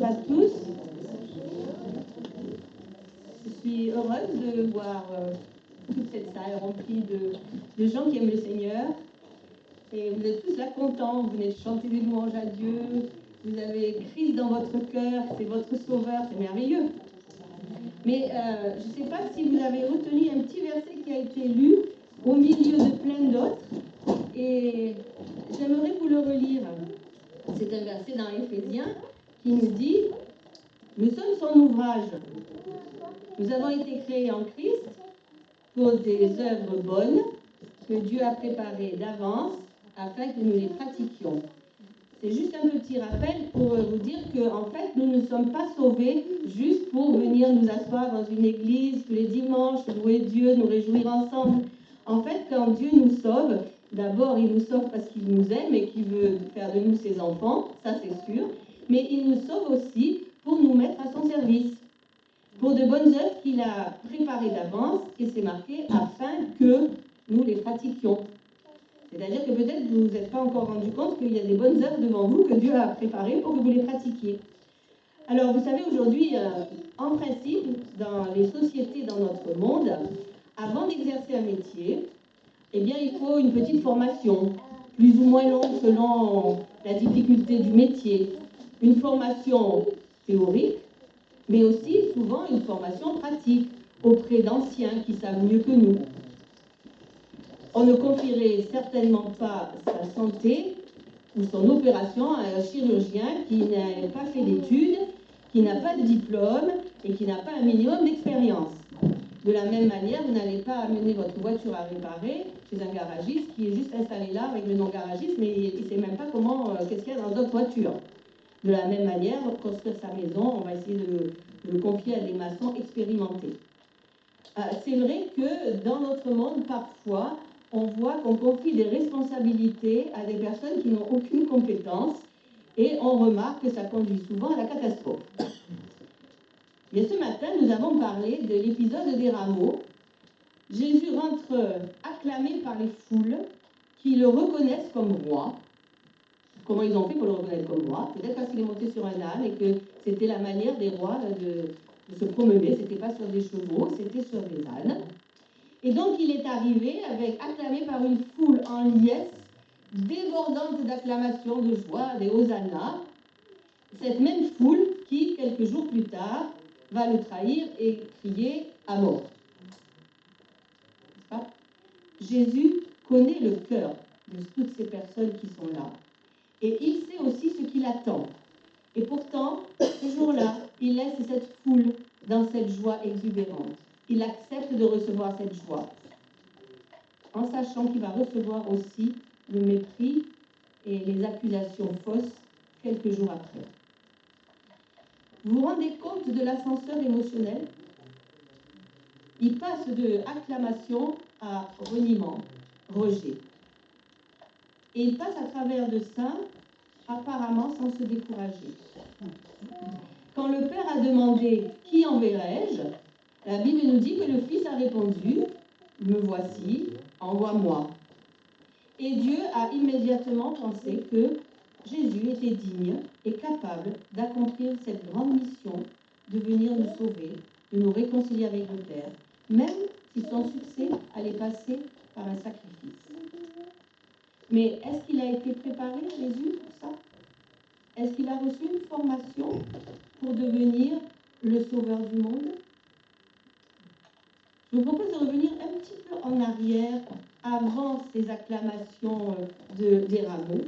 Bonjour à tous. Je suis heureuse de voir toute cette salle remplie de gens qui aiment le Seigneur. Et vous êtes tous là contents, vous venez de chanter des louanges à Dieu, vous avez Christ dans votre cœur, c'est votre sauveur, c'est merveilleux. Mais je ne sais pas si vous avez retenu un petit verset qui a été lu au milieu de plein d'autres. Et j'aimerais vous le relire. C'est un verset dans Éphésiens qui nous dit « Nous sommes son ouvrage. Nous avons été créés en Christ pour des œuvres bonnes que Dieu a préparées d'avance afin que nous les pratiquions. » C'est juste un petit rappel pour vous dire qu'en fait, nous ne sommes pas sauvés juste pour venir nous asseoir dans une église tous les dimanches, louer Dieu, nous réjouir ensemble. En fait, quand Dieu nous sauve, d'abord, il nous sauve parce qu'il nous aime et qu'il veut faire de nous ses enfants, ça c'est sûr, mais il nous sauve aussi pour nous mettre à son service, pour de bonnes œuvres qu'il a préparées d'avance, et c'est marqué, afin que nous les pratiquions. C'est-à-dire que peut-être vous ne vous êtes pas encore rendu compte qu'il y a des bonnes œuvres devant vous que Dieu a préparées pour que vous les pratiquiez. Alors, vous savez, aujourd'hui, en principe, dans les sociétés, dans notre monde, avant d'exercer un métier, eh bien, il faut une petite formation, plus ou moins longue selon la difficulté du métier. Une formation théorique, mais aussi souvent une formation pratique auprès d'anciens qui savent mieux que nous. On ne confierait certainement pas sa santé ou son opération à un chirurgien qui n'a pas fait d'études, qui n'a pas de diplôme et qui n'a pas un minimum d'expérience. De la même manière, vous n'allez pas amener votre voiture à réparer chez un garagiste qui est juste installé là avec le nom garagiste, mais il ne sait même pas qu'est-ce qu'il y a dans d'autres voitures. De la même manière, construire sa maison, on va essayer de le confier à des maçons expérimentés. C'est vrai que dans notre monde, parfois, on voit qu'on confie des responsabilités à des personnes qui n'ont aucune compétence et on remarque que ça conduit souvent à la catastrophe. Et ce matin, nous avons parlé de l'épisode des rameaux. Jésus rentre acclamé par les foules qui le reconnaissent comme roi. Comment ils ont fait pour le reconnaître comme roi? Peut-être parce qu'il est monté sur un âne et que c'était la manière des rois de se promener. C'était pas sur des chevaux, c'était sur des ânes. Et donc il est arrivé acclamé par une foule en liesse, débordante d'acclamations, de joie, des hosannas. Cette même foule qui, quelques jours plus tard, va le trahir et crier à mort. N'est-ce pas? Jésus connaît le cœur de toutes ces personnes qui sont là. Et il sait aussi ce qu'il attend. Et pourtant, ce jour-là, il laisse cette foule dans cette joie exubérante. Il accepte de recevoir cette joie, en sachant qu'il va recevoir aussi le mépris et les accusations fausses quelques jours après. Vous vous rendez compte de l'ascenseur émotionnel? Il passe de acclamation à reniement, rejet. Et il passe à travers de ça, apparemment sans se décourager. Quand le Père a demandé « Qui enverrai-je ?», la Bible nous dit que le Fils a répondu « Me voici, envoie-moi ». Et Dieu a immédiatement pensé que Jésus était digne et capable d'accomplir cette grande mission de venir nous sauver, de nous réconcilier avec le Père, même si son succès allait passer par un sacrifice. Mais est-ce qu'il a été préparé, Jésus, pour ça? Est-ce qu'il a reçu une formation pour devenir le sauveur du monde? Je vous propose de revenir un petit peu en arrière, avant ces acclamations des rameaux.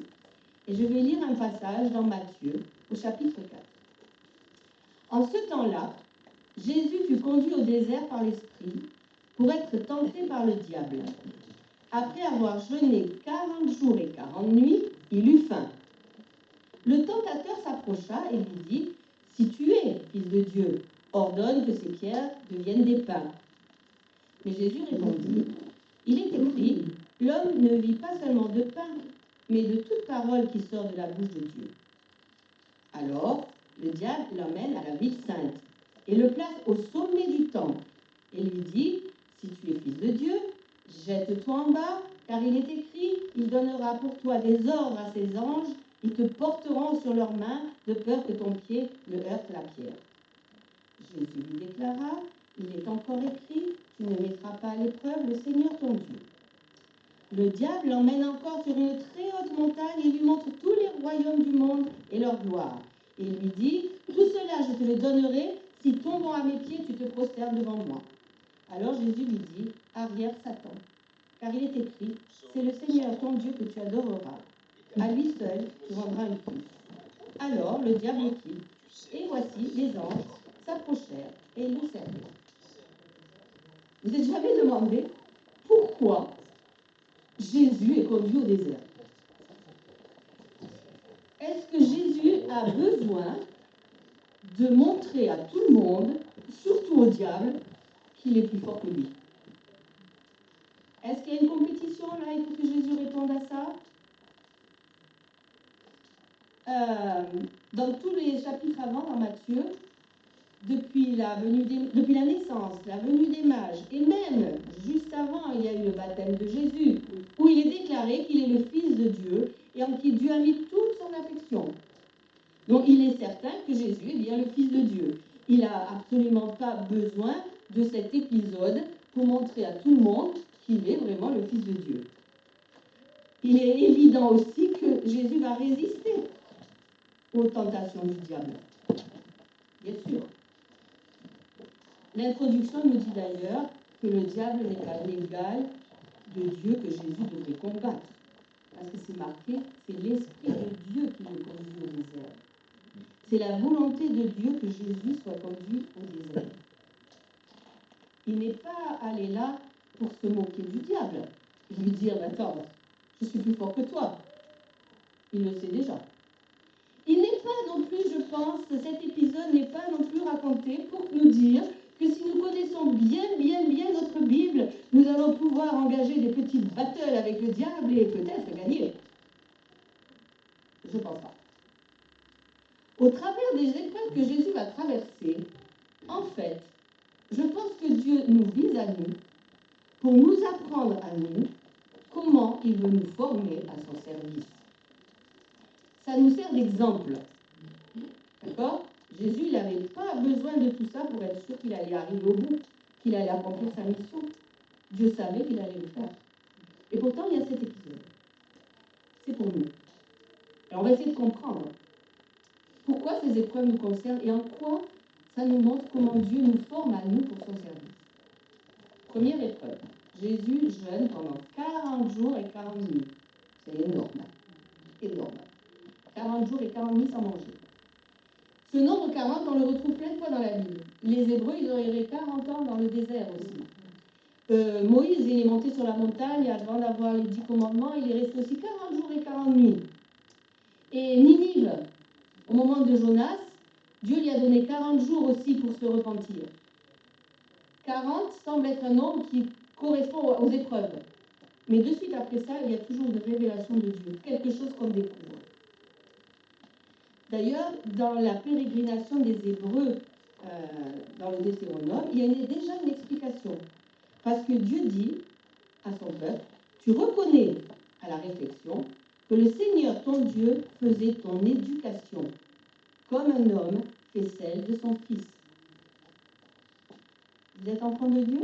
Et je vais lire un passage dans Matthieu, au chapitre 4. En ce temps-là, Jésus fut conduit au désert par l'Esprit pour être tenté par le diable. Après avoir jeûné 40 jours et 40 nuits, il eut faim. Le tentateur s'approcha et lui dit « Si tu es fils de Dieu, ordonne que ces pierres deviennent des pains. » Mais Jésus répondit « Il est écrit, l'homme ne vit pas seulement de pain, mais de toute parole qui sort de la bouche de Dieu. » Alors, le diable l'emmène à la ville sainte et le place au sommet du temple et lui dit « Si tu es fils de Dieu, jette-toi en bas, car il est écrit, il donnera pour toi des ordres à ses anges, Ils te porteront sur leurs mains de peur que ton pied ne heurte la pierre. Jésus lui déclara, il est encore écrit, tu ne mettras pas à l'épreuve le Seigneur ton Dieu. Le diable l'emmène encore sur une très haute montagne et lui montre tous les royaumes du monde et leur gloire. Et il lui dit, tout cela je te le donnerai si tombant à mes pieds tu te prosternes devant moi. Alors Jésus lui dit, arrière Satan, car il est écrit, c'est le Seigneur ton Dieu que tu adoreras. À lui seul tu rendras un culte. Alors le diable le quitte, et voici les anges s'approchèrent et le servirent. Vous n'êtes jamais demandé pourquoi Jésus est conduit au désert? Est-ce que Jésus a besoin de montrer à tout le monde, surtout au diable, qu'il est plus fort que lui? Est-ce qu'il y a une compétition là? Il faut que Jésus réponde à ça. Dans tous les chapitres avant, dans Matthieu, depuis la naissance, la venue des mages, et même juste avant, il y a eu le baptême de Jésus, où il est déclaré qu'il est le Fils de Dieu et en qui Dieu a mis toute son affection. Donc il est certain que Jésus est bien le Fils de Dieu. Il n'a absolument pas besoin de cet épisode pour montrer à tout le monde qu'il est vraiment le Fils de Dieu. Il est évident aussi que Jésus va résister aux tentations du diable. Bien sûr. L'introduction nous dit d'ailleurs que le diable n'est pas l'égal de Dieu que Jésus devrait combattre. Parce que c'est marqué, c'est l'Esprit de Dieu qui le conduit au désert. C'est la volonté de Dieu que Jésus soit conduit au désert. Il n'est pas allé là pour se moquer du diable. Lui dire, attends, je suis plus fort que toi. Il le sait déjà. Il n'est pas non plus, je pense, cet épisode n'est pas non plus raconté pour nous dire que si nous connaissons bien notre Bible, nous allons pouvoir engager des petites battles avec le diable et peut-être gagner. Je ne pense pas. Au travers des épreuves que Jésus va traverser, en fait, je pense que Dieu nous vise à nous pour nous apprendre à nous comment il veut nous former à son service. Ça nous sert d'exemple. D'accord? Jésus, il n'avait pas besoin de tout ça pour être sûr qu'il allait arriver au bout, qu'il allait accomplir sa mission. Dieu savait qu'il allait le faire. Et pourtant, il y a cet épisode. C'est pour nous. Et on va essayer de comprendre pourquoi ces épreuves nous concernent et en quoi ça nous montre comment Dieu nous forme à nous pour son service. Première épreuve. Jésus jeûne pendant 40 jours et 40 nuits. C'est énorme. Énorme. 40 jours et 40 nuits sans manger. Ce nombre 40, on le retrouve plein de fois dans la Bible. Les Hébreux, ils auraient 40 ans dans le désert aussi. Moïse, il est monté sur la montagne avant d'avoir les 10 commandements. Il est resté aussi 40 jours et 40 nuits. Et Ninive, au moment de Jonas, Dieu lui a donné 40 jours aussi pour se repentir. 40 semble être un nombre qui correspond aux épreuves. Mais de suite après ça, il y a toujours une révélation de Dieu, quelque chose qu'on découvre. D'ailleurs, dans la pérégrination des Hébreux dans le Deutéronome, il y a déjà une explication. Parce que Dieu dit à son peuple, tu reconnais à la réflexion que le Seigneur, ton Dieu, faisait ton éducation, comme un homme fait celle de son fils. Vous êtes enfant de Dieu?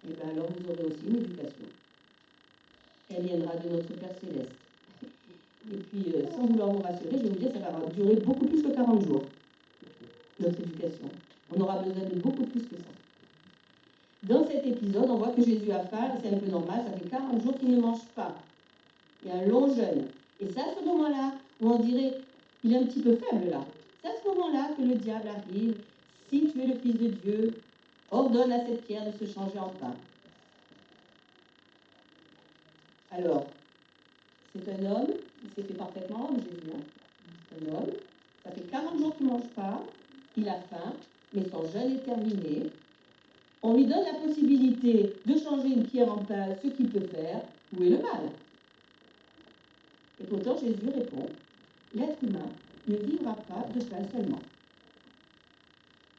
Eh bien alors vous aurez aussi une éducation. Elle viendra de notre Père Céleste. Et puis, sans vouloir vous rassurer, je vais vous dire, ça va durer beaucoup plus que 40 jours, notre éducation. On aura besoin de beaucoup plus que ça. Dans cet épisode, on voit que Jésus a faim, c'est un peu normal, ça fait 40 jours qu'il ne mange pas. Il y a un long jeûne. Et c'est à ce moment-là où on dirait, il est un petit peu faible là. C'est à ce moment-là que le diable arrive. Si tu es le Fils de Dieu, ordonne à cette pierre de se changer en pain. Alors, c'est un homme, il s'est fait parfaitement homme, Jésus. C'est un homme, ça fait 40 jours qu'il ne mange pas, il a faim, mais son jeûne est terminé. On lui donne la possibilité de changer une pierre en pain, ce qu'il peut faire. Où est le mal? Et pourtant, Jésus répond, l'être humain ne vivra pas de pain seulement.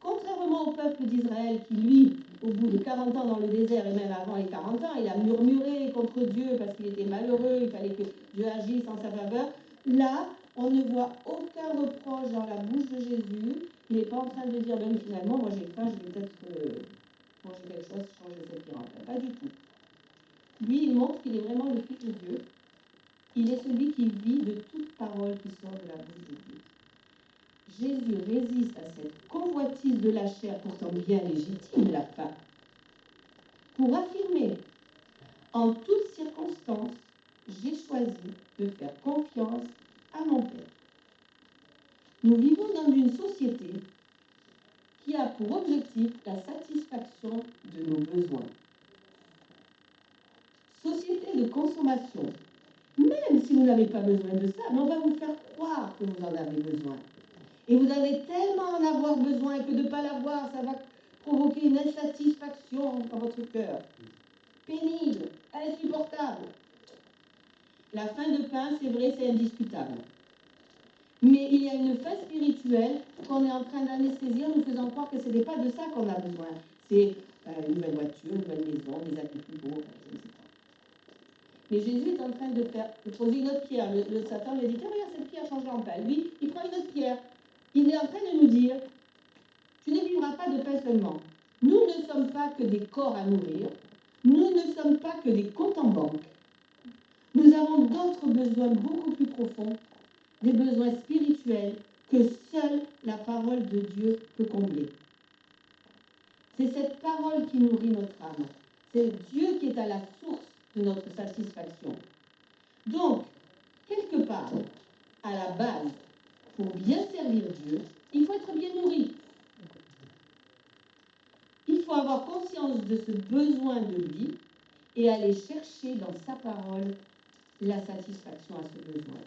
Contrairement au peuple d'Israël qui, lui, au bout de 40 ans dans le désert, et même avant les 40 ans, il a murmuré contre Dieu parce qu'il était malheureux, il fallait que Dieu agisse en sa faveur. Là, on ne voit aucun reproche dans la bouche de Jésus. Il n'est pas en train de dire, ben, finalement, moi j'ai faim, je vais peut-être manger quelque chose, changer cette pyramide. Pas du tout. Lui, il montre qu'il est vraiment le Fils de Dieu. Il est celui qui vit de toute parole qui sort de la bouche de Dieu. Jésus résiste à cette convoitise de la chair, pourtant bien légitime, la faim, pour affirmer, en toutes circonstances, j'ai choisi de faire confiance à mon Père. Nous vivons dans une société qui a pour objectif la satisfaction de nos besoins. Société de consommation. Même si vous n'avez pas besoin de ça, mais on va vous faire croire que vous en avez besoin. Et vous allez tellement en avoir besoin que de ne pas l'avoir, ça va provoquer une insatisfaction dans votre cœur. Pénible, insupportable. La faim de pain, c'est vrai, c'est indiscutable. Mais il y a une faim spirituelle qu'on est en train d'anesthésier en nous faisant croire que ce n'est pas de ça qu'on a besoin. C'est une nouvelle voiture, une nouvelle maison, des habits plus beaux, je ne sais pas. Mais Jésus est en train de poser une autre pierre. Le Satan lui a dit, tiens, regarde, cette pierre change en pain. Lui, il prend une autre pierre. Il est en train de nous dire, tu ne vivras pas de pain seulement. Nous ne sommes pas que des corps à nourrir. Nous ne sommes pas que des comptes en banque. Nous avons d'autres besoins beaucoup plus profonds, des besoins spirituels que seule la parole de Dieu peut combler. C'est cette parole qui nourrit notre âme. C'est Dieu qui est à la source de notre satisfaction. Donc, quelque part, à la base, pour bien servir Dieu, il faut être bien nourri. Il faut avoir conscience de ce besoin de lui et aller chercher dans sa parole la satisfaction à ce besoin.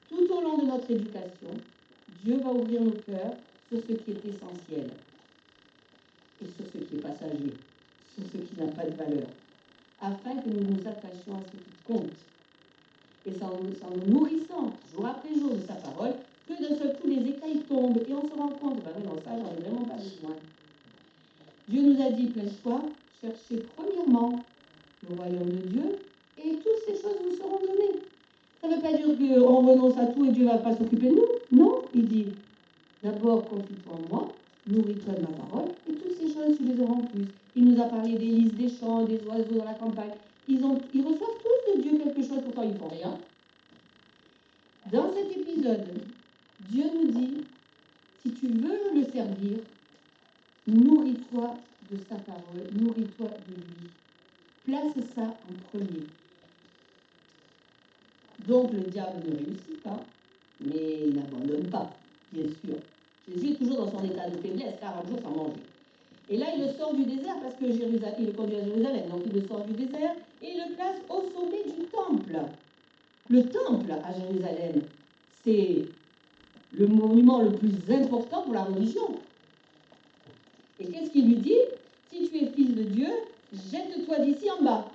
Tout au long de notre éducation, Dieu va ouvrir nos cœurs sur ce qui est essentiel et sur ce qui est passager, sur ce qui n'a pas de valeur, afin que nous nous attachions à ce qui compte. Et c'est en nous nourrissant jour après jour de sa parole que d'un seul coup les écailles tombent et on se rend compte, ben oui, non, ça, j'en ai vraiment pas besoin. Dieu nous a dit plein de fois, cherchez premièrement le royaume de Dieu et toutes ces choses vous seront données. Ça ne veut pas dire qu'on renonce à tout et Dieu ne va pas s'occuper de nous. Non, il dit, d'abord confie-toi en moi, nourris-toi de ma parole et toutes ces choses tu les auras en plus. Il nous a parlé des lys des champs, des oiseaux dans la campagne. Ils reçoivent tous de Dieu quelque chose, pourtant ils ne font rien. Dans cet épisode, Dieu nous dit, si tu veux le servir, nourris-toi de sa parole, nourris-toi de lui. Place ça en premier. Donc le diable ne réussit pas, mais il n'abandonne pas, bien sûr. Jésus est toujours dans son état de faiblesse, 40 jours sans manger. Et là, il le sort du désert parce que il le conduit à Jérusalem. Donc il le sort du désert et il le place au sommet du temple. Le temple à Jérusalem, c'est le monument le plus important pour la religion. Et qu'est-ce qu'il lui dit? Si tu es fils de Dieu, jette-toi d'ici en bas.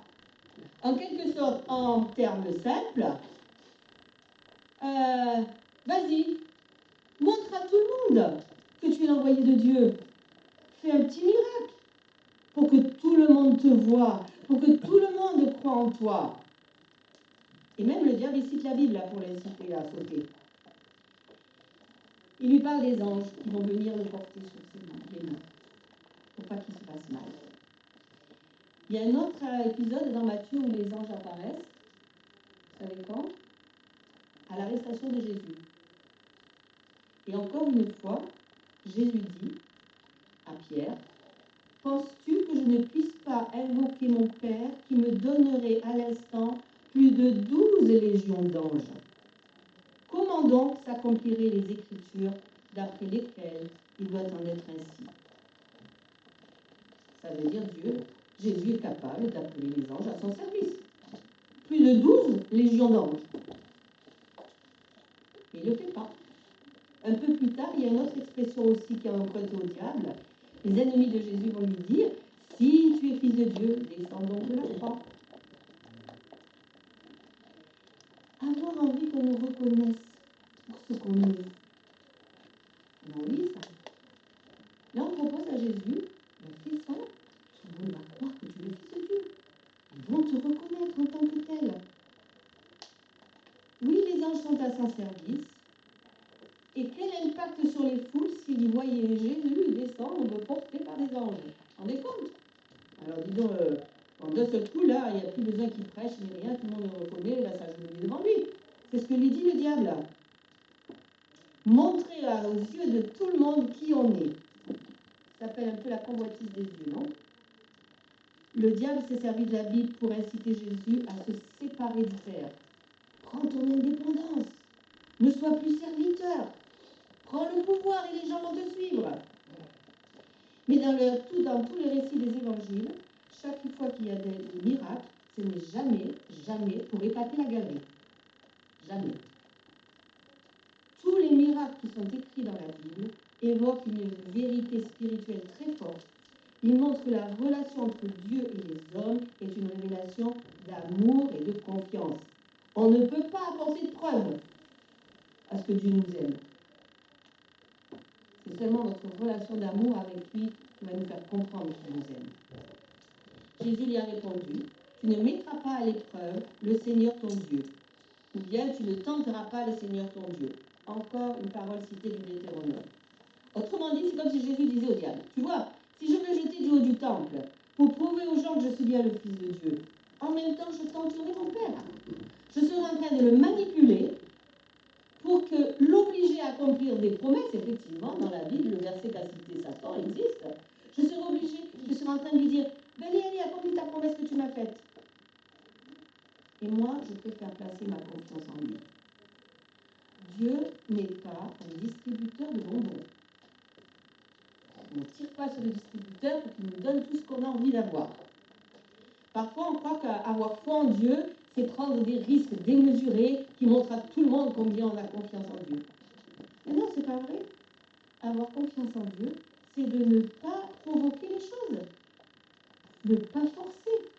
En quelque sorte, en termes simples, vas-y, montre à tout le monde que tu es l'envoyé de Dieu. Fais un petit miracle pour que tout le monde te voie, pour que tout le monde croie en toi. Et même le diable, il cite la Bible là, pour l'inciter à sauter. Il lui parle des anges qui vont venir le porter sur ses mains, pour pas qu'il se passe mal. Il y a un autre épisode dans Matthieu où les anges apparaissent. Vous savez quand? À l'arrestation de Jésus. Et encore une fois, Jésus dit à Pierre, penses-tu que je ne puisse pas invoquer mon Père qui me donnerait à l'instant plus de 12 légions d'anges? Comment donc s'accompliraient les Écritures d'après lesquelles il doit en être ainsi? Ça veut dire Jésus est capable d'appeler les anges à son service. Plus de 12 légions d'anges. Mais il ne le fait pas. Un peu plus tard, il y a une autre expression aussi qui est empruntée au diable. Les ennemis de Jésus vont lui dire, si tu es fils de Dieu, descends donc de la croix. Avoir envie qu'on nous reconnaisse pour ce qu'on est. On a envie ça. Là, on propose à Jésus, fais ça, tout le monde va croire que tu es le fils de Dieu. Ils vont te reconnaître en tant que tel. Oui, les anges sont à son service. Et quel impact sur les foules s'ils voyaient Jésus descendre porté par des anges? Vous vous rendez compte? Alors dis donc, d'un seul coup, là, il n'y a plus besoin qu'il prêche, ni rien, tout le monde le reconnaît, là, ça joue devant lui. C'est ce que lui dit le diable, là. Montrer aux yeux de tout le monde qui on est. Ça s'appelle un peu la convoitise des yeux, non? Le diable s'est servi de la Bible pour inciter Jésus à se séparer du Père. Prends ton indépendance. Ne sois plus serviteur. Prends le pouvoir et les gens vont te suivre. Mais dans tous les récits des évangiles, chaque fois qu'il y a des miracles, ce n'est jamais pour épater la galerie. Jamais. Tous les miracles qui sont écrits dans la Bible évoquent une vérité spirituelle très forte. Ils montrent que la relation entre Dieu et les hommes est une révélation d'amour et de confiance. On ne peut pas apporter de preuve à ce que Dieu nous aime. C'est seulement notre relation d'amour avec lui qui va nous faire comprendre qu'il nous aime. Jésus lui a répondu, tu ne mettras pas à l'épreuve le Seigneur ton Dieu, ou bien tu ne tenteras pas le Seigneur ton Dieu. Encore une parole citée du Deutéronome. Autrement dit, c'est comme si Jésus disait au diable, tu vois, si je me jetais du haut du temple pour prouver aux gens que je suis bien le Fils de Dieu, en même temps je tenterai mon Père. Je serai en train de le manipuler pour que l'obliger à accomplir des promesses, effectivement, dans la Bible, le verset qu'a cité Satan existe. Je serai en train de lui dire, allez, accomplis ta promesse que tu m'as faite. Et moi, je préfère placer ma confiance en lui. Dieu n'est pas un distributeur de bonbons. On ne tire pas sur le distributeur pour qu'il nous donne tout ce qu'on a envie d'avoir. Parfois, on croit qu'avoir foi en Dieu, c'est prendre des risques démesurés qui montrent à tout le monde combien on a confiance en Dieu. Mais non, c'est pas vrai. Avoir confiance en Dieu, c'est de ne pas provoquer les choses. De ne pas forcer.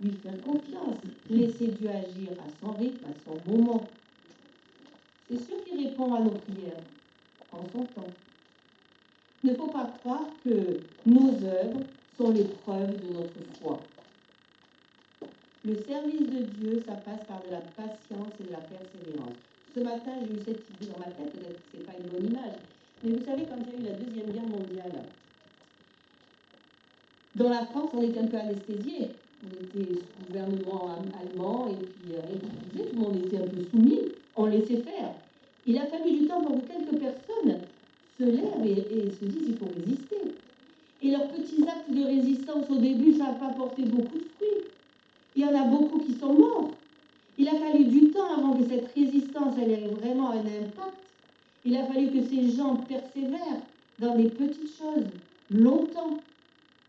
Lui faire confiance. Laisser Dieu agir à son rythme, à son moment. C'est sûr qu'il répond à nos prières en son temps. Il ne faut pas croire que nos œuvres sont les preuves de notre foi. Le service de Dieu, ça passe par de la patience et de la persévérance. Ce matin, j'ai eu cette idée dans ma tête, peut-être que ce n'est pas une bonne image, mais vous savez, quand il y a eu la Deuxième Guerre mondiale, dans la France, on était un peu anesthésiés. On était sous gouvernement allemand, et puis rien ne bougeait, tout le monde était un peu soumis, on laissait faire. Il a fallu du temps pour que quelques personnes se lèvent et se disent il faut résister. Et leurs petits actes de résistance au début, ça n'a pas porté beaucoup de fruits. Il y en a beaucoup qui sont morts. Il a fallu du temps avant que cette résistance elle ait vraiment un impact. Il a fallu que ces gens persévèrent dans des petites choses, longtemps,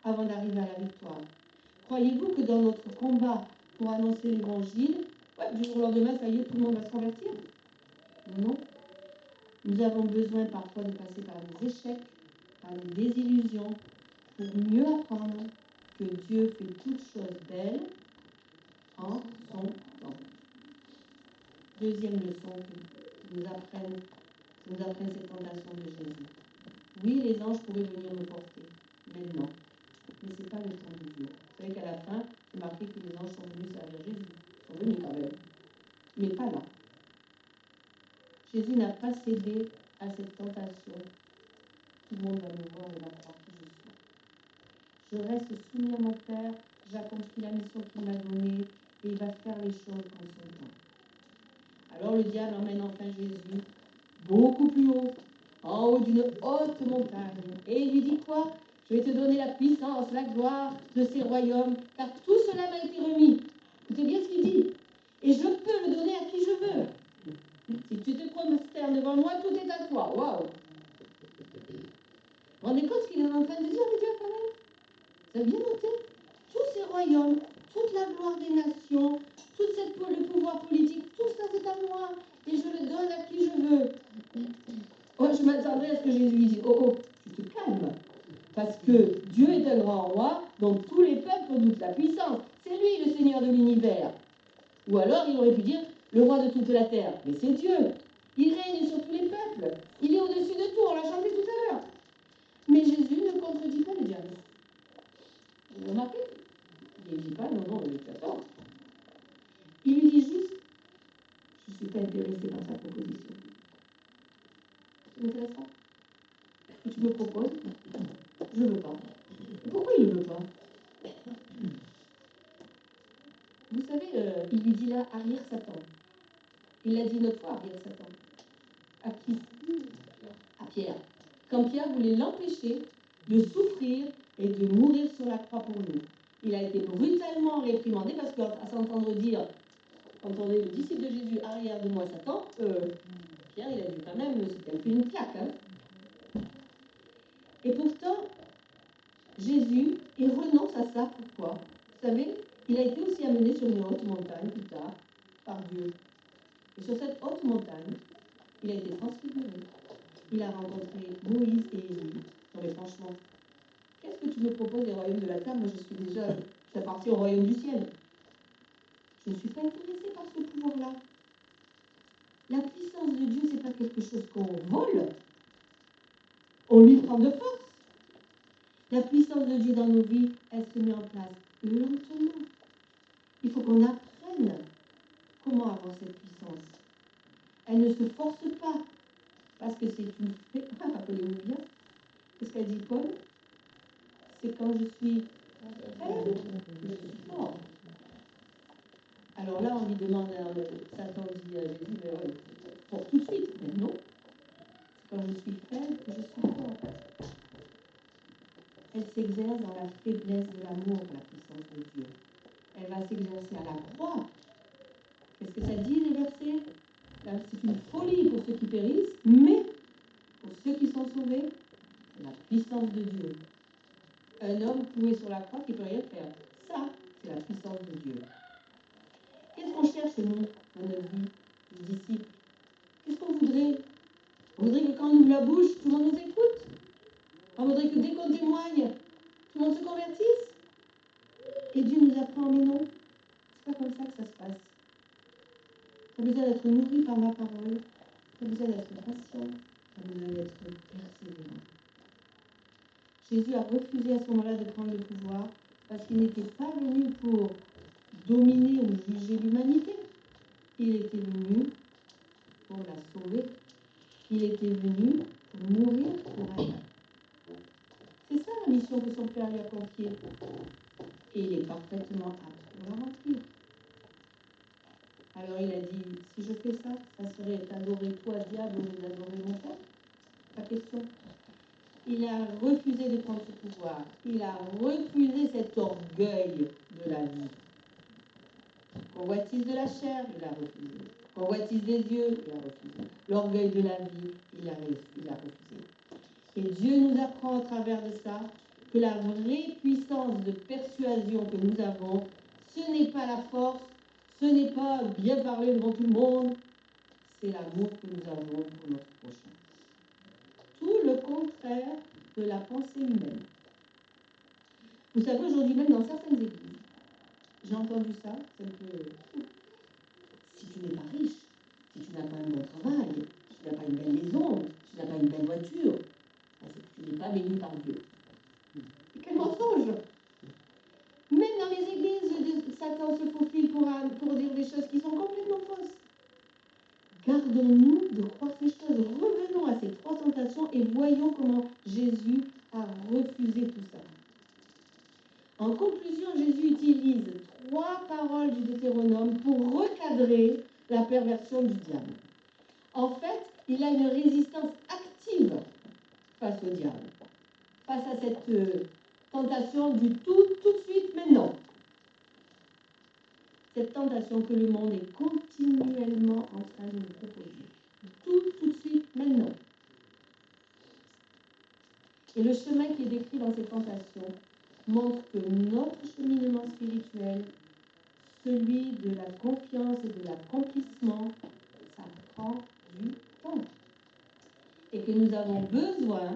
avant d'arriver à la victoire. Croyez-vous que dans notre combat pour annoncer l'évangile, du jour au lendemain, ça y est, tout le monde va se convertir? Non. Nous avons besoin parfois de passer par des échecs, par des désillusions, pour mieux apprendre que Dieu fait toutes choses belles en son temps. Deuxième leçon que nous apprennent cette tentation de Jésus. Oui, les anges pourraient venir nous porter, mais non. Mais ce n'est pas le temps de Dieu. Vous savez qu'à la fin, c'est marqué que les anges sont venus servir Jésus. Ils sont venus quand même, mais pas là. Jésus n'a pas cédé à cette tentation. Tout le monde va me voir et va croire qui je suis. Je reste soumis à mon Père, j'accomplis la mission qu'il m'a donnée et il va faire les choses en son temps. Alors le diable emmène enfin Jésus beaucoup plus haut, en haut d'une haute montagne. Et il lui dit quoi? Je vais te donner la puissance, la gloire de ces royaumes, car tout cela m'a été remis. Écoutez bien ce qu'il dit. Et je peux le donner à qui je veux. Si tu te prosternes devant moi, tout est à toi. Waouh! Vous vous rendez compte ce qu'il est en train de dire, le diable, quand même? Vous avez bien noté? Tous ces royaumes, toute la gloire des nations, tout le pouvoir politique, tout ça c'est à moi. Et je le donne à qui je veux. Oh, je m'attendrais à ce que Jésus dise, oh, tu te calmes. Parce que Dieu est un grand roi, dont tous les peuples redoutent la puissance. C'est lui le Seigneur de l'univers. Ou alors il aurait pu dire, le roi de toute la terre. Mais c'est Dieu. Il règne sur tous les peuples. Il est au-dessus de tout, on l'a chanté tout à l'heure. Mais Jésus ne contredit pas le diable. Vous remarquez? Il ne dit pas, non, tu as tort. Il lui dit juste, je suis suis intéressée par sa proposition. C'est intéressant. Et tu me proposes, je ne veux pas. Et pourquoi il ne veut pas? Vous savez, il lui dit là, arrière Satan. Il l'a dit une autre fois, arrière Satan. À qui? À Pierre. Quand Pierre voulait l'empêcher de souffrir et de mourir sur la croix pour nous. Il a été brutalement réprimandé parce qu'à s'entendre dire, quand on est le disciple de Jésus, arrière de moi Satan, Pierre, il a dû quand même, c'était un peu une claque. Hein. Et pourtant, Jésus, il renonce à ça. Pourquoi? Vous savez, il a été aussi amené sur une haute montagne plus tard, par Dieu. Et sur cette haute montagne, il a été transfiguré. Il a rencontré Moïse et Élie. Non mais franchement, qu'est-ce que tu me proposes des royaumes de la terre? Moi je suis déjà partie au royaume du ciel. Je ne suis pas intéressée par ce pouvoir-là. La puissance de Dieu, ce n'est pas quelque chose qu'on vole. On lui prend de force. La puissance de Dieu dans nos vies, elle se met en place lentement. Il faut qu'on apprenne comment avoir cette puissance. Elle ne se force pas, parce que c'est une... Rappelez-vous bien, qu'est-ce qu'a dit Paul? C'est quand je suis faible, je suis fort. Alors là, on lui demande, Satan dit à Jésus, mais ouais, pour tout de suite. Mais non, c'est quand je suis faible que je suis fort. Elle s'exerce dans la faiblesse de l'amour, la puissance de Dieu. Elle va s'exercer à la croix. Qu'est-ce que ça dit, les versets? C'est une folie pour ceux qui périssent, mais pour ceux qui sont sauvés, c'est la puissance de Dieu. Un homme cloué sur la croix qui ne peut rien faire. Ça, c'est la puissance de Dieu. Qu'est-ce qu'on cherche, nous, dans notre vie, les disciples? Qu'est-ce qu'on voudrait? On voudrait que quand on ouvre la bouche, tout le monde nous écoute. On voudrait que dès qu'on témoigne, tout le monde se convertisse. Et Dieu nous apprend, mais non, c'est pas comme ça que ça se passe. Tu as besoin d'être nourri par ma parole. Tu as besoin d'être patient. Tu as besoin d'être persévérant. Jésus a refusé à ce moment-là de prendre le pouvoir parce qu'il n'était pas venu pour dominer ou juger l'humanité. Il était venu pour la sauver. Il était venu pour mourir pour elle. C'est ça la mission que son Père lui a confiée. Et il est parfaitement apte pour la remplir. Alors il a dit, si je fais ça, ça serait d'adorer toi, diable, au lieu d'adorer mon Père. Pas question. Il a refusé de prendre ce pouvoir. Il a refusé cet orgueil de la vie. Convoitise de la chair, il a refusé. Convoitise des yeux, il a refusé. L'orgueil de la vie, il a refusé. Et Dieu nous apprend à travers de ça que la vraie puissance de persuasion que nous avons, ce n'est pas la force, ce n'est pas bien parler devant tout le monde, c'est l'amour que nous avons pour notre prochain. Tout le contraire de la pensée humaine. Vous savez, aujourd'hui même dans certaines églises, j'ai entendu ça, c'est un peu... Si tu n'es pas riche, si tu n'as pas un bon travail, si tu n'as pas une belle maison, si tu n'as pas une belle voiture, c'est que tu n'es pas béni par Dieu. Quel mensonge! Même dans les églises, Satan se faufile pour dire des choses qui sont complètement fausses. Gardons-nous de croire ces choses. Revenons à ces trois tentations et voyons comment Jésus a refusé tout ça. En conclusion, Jésus utilise trois paroles du Deutéronome pour recadrer la perversion du diable. En fait, il a une résistance active face au diable, face à cette tentation du tout de suite, maintenant. Cette tentation que le monde est continuellement en train de nous proposer. Tout de suite, maintenant. Et le chemin qui est décrit dans ces tentations montre que notre cheminement spirituel, celui de la confiance et de l'accomplissement, ça prend du temps. Et que nous avons besoin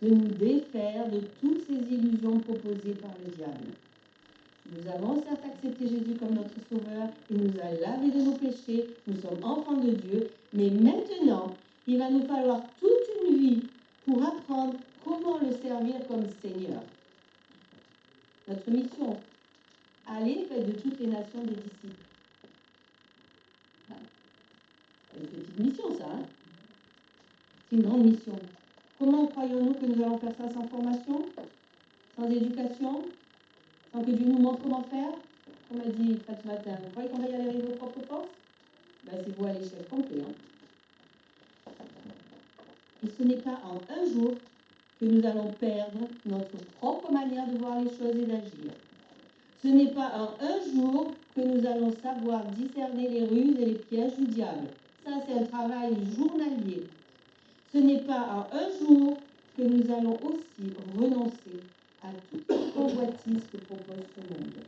de nous défaire de toutes ces illusions proposées par le diable. Nous avons certes accepté Jésus comme notre sauveur, il nous a lavé de nos péchés, nous sommes enfants de Dieu, mais maintenant, il va nous falloir toute une vie pour apprendre comment le servir comme Seigneur. Notre mission, aller faire de toutes les nations des disciples. C'est une petite mission, ça. Hein, c'est une grande mission. Comment croyons-nous que nous allons faire ça sans formation, sans éducation, sans que Dieu nous montre comment faire? Comme a dit Fred ce matin, vous croyez qu'on va y aller avec vos propres forces? Ben, c'est vous à l'échec complet. Hein. Et ce n'est pas en un jour que nous allons perdre notre propre manière de voir les choses et d'agir. Ce n'est pas en un jour que nous allons savoir discerner les ruses et les pièges du diable. Ça, c'est un travail journalier. Ce n'est pas en un jour que nous allons aussi renoncer à toute convoitise que propose ce monde.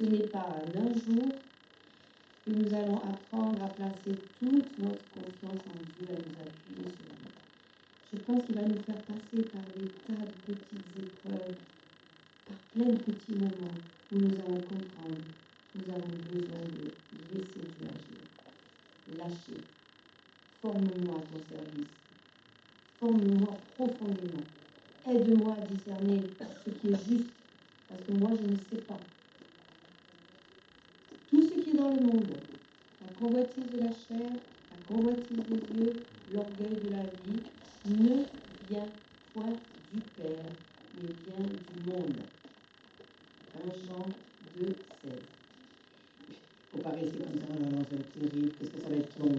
Ce n'est pas en un jour que nous allons apprendre à placer toute notre confiance en Dieu, à nous appuyer sur lui. Je pense qu'il va nous faire passer par des tas de petites épreuves, par plein de petits moments où nous allons comprendre, nous avons besoin de laisser Dieu agir. Lâcher. Forme-moi à ton service. Forme-moi profondément. Aide-moi à discerner ce qui est juste, parce que moi, je ne sais pas. Tout ce qui est dans le monde, la convoitise de la chair, la convoitise des yeux, l'orgueil de la vie, ne vient point du Père, mais vient du monde. 1 Jean 2, 16. Il ne faut pas rester comme ça, oh là là, ça va être terrible, qu'est-ce que ça va être long.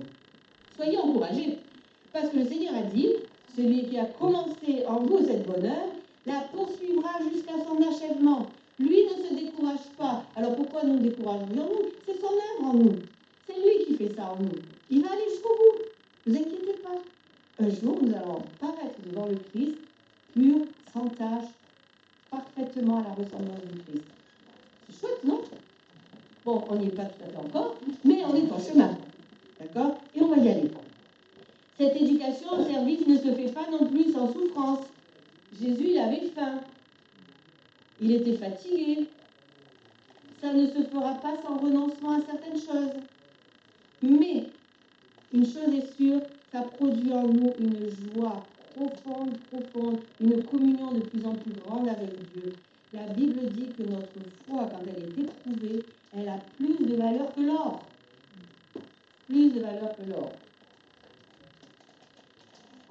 Soyez encouragés, parce que le Seigneur a dit, celui qui a commencé en vous cette bonne œuvre, la poursuivra jusqu'à son achèvement. Lui ne se décourage pas. Alors pourquoi nous découragerions-nous? C'est son œuvre en nous. C'est lui qui fait ça en nous. Il va aller jusqu'au bout. Ne vous inquiétez pas. Un jour, nous allons paraître devant le Christ, pur, sans tache, parfaitement à la ressemblance du Christ. C'est chouette, non? Bon, on n'y est pas tout à fait encore, mais on est en chemin. D'accord? Et on va y aller. Cette éducation au service ne se fait pas non plus sans souffrance. Jésus, il avait faim. Il était fatigué. Ça ne se fera pas sans renoncement à certaines choses. Mais, une chose est sûre, ça produit en nous une joie profonde, une communion de plus en plus grande avec Dieu. La Bible dit que notre foi, quand elle est éprouvée, elle a plus de valeur que l'or. Plus de valeur que l'or.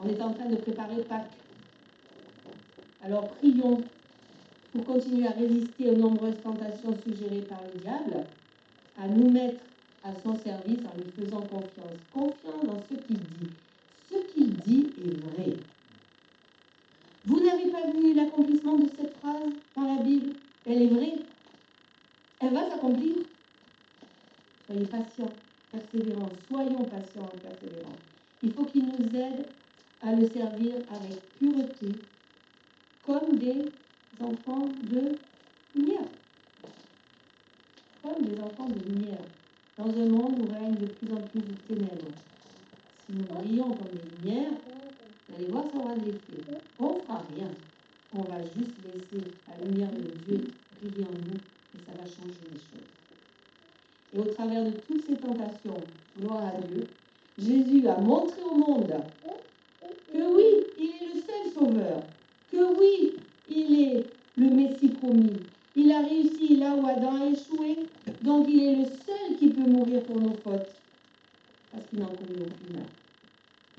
On est en train de préparer Pâques. Alors prions pour continuer à résister aux nombreuses tentations suggérées par le diable, à nous mettre à son service en lui faisant confiance. Confiance dans ce qu'il dit. Ce qu'il dit est vrai. Vous n'avez pas vu l'accomplissement de cette phrase dans la Bible? Elle est vraie. Elle va s'accomplir. Soyez patients, persévérants. Soyons patients et persévérants. Il faut qu'il nous aide à le servir avec pureté, comme des enfants de lumière. Comme des enfants de lumière, dans un monde où règne de plus en plus de ténèbres. Si nous brillons comme des lumières, vous allez voir, ça aura de l'effet. On ne fera rien. On va juste laisser la lumière de Dieu briller en nous et ça va changer les choses. Et au travers de toutes ces tentations, gloire à Dieu, Jésus a montré au monde que oui, il est le seul sauveur, que oui, il est le Messie promis. Il a réussi là où Adam a échoué, donc il est le seul qui peut mourir pour nos fautes, parce qu'il n'en commet aucune.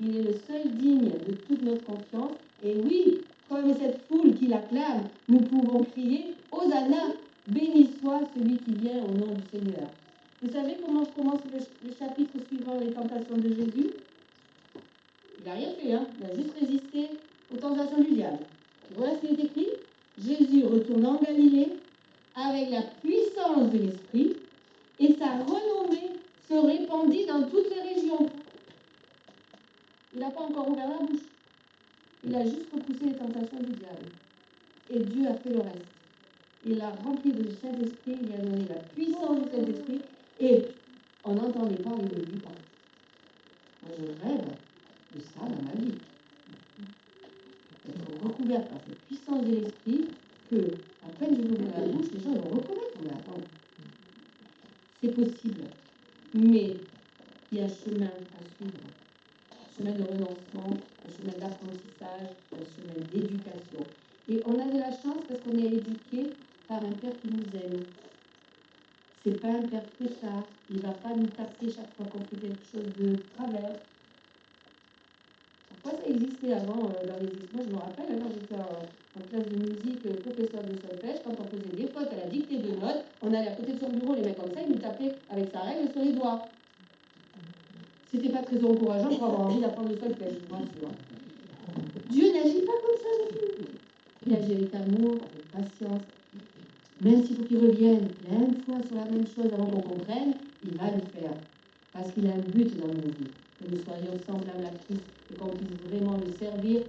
Il est le seul digne de toute notre confiance, et oui, comme cette foule qui l'acclame, nous pouvons crier « Hosanna, béni soit celui qui vient au nom du Seigneur ». Vous savez comment commence le chapitre suivant les tentations de Jésus? Il n'a rien fait, hein? Il a juste résisté aux tentations du diable. Et voilà ce qui est écrit. Jésus retourne en Galilée avec la puissance de l'Esprit et sa renommée se répandit dans toutes les régions. Il n'a pas encore ouvert la bouche. Il a juste repoussé les tentations du diable. Et Dieu a fait le reste. Il l'a rempli de Saint-Esprit, il lui a donné la puissance du Saint-Esprit et on n'entendait parler de lui partout. Moi, je rêve de ça dans ma vie. Être recouvert par cette puissance de l'Esprit que, à peine je l'ouvre la bouche, les gens vont reconnaître. Mais attends, c'est possible. Mais il y a un chemin à suivre. Un chemin de renoncement, un chemin d'apprentissage, un chemin d'éducation. Et on a de la chance parce qu'on est éduqué par un Père qui nous aime. C'est pas un père fouettard. Il ne va pas nous taper chaque fois qu'on fait quelque chose de travers. Pourquoi ça existait avant dans les... Moi, je me rappelle, quand j'étais en classe de musique, professeur de solfège, quand on faisait des fautes à la dictée de notes, on allait à côté de son bureau, les mecs comme ça, il nous tapait avec sa règle sur les doigts. C'était pas très encourageant pour avoir envie d'apprendre le solfège, je vous rassure. Dieu n'agit pas comme ça avec nous. Il agit avec amour, avec patience. Même s'il faut qu'il revienne plein de fois sur la même chose avant qu'on comprenne, il va le faire. Parce qu'il a un but dans nos vies. Que nous soyons semblables à Christ et qu'on puisse vraiment le servir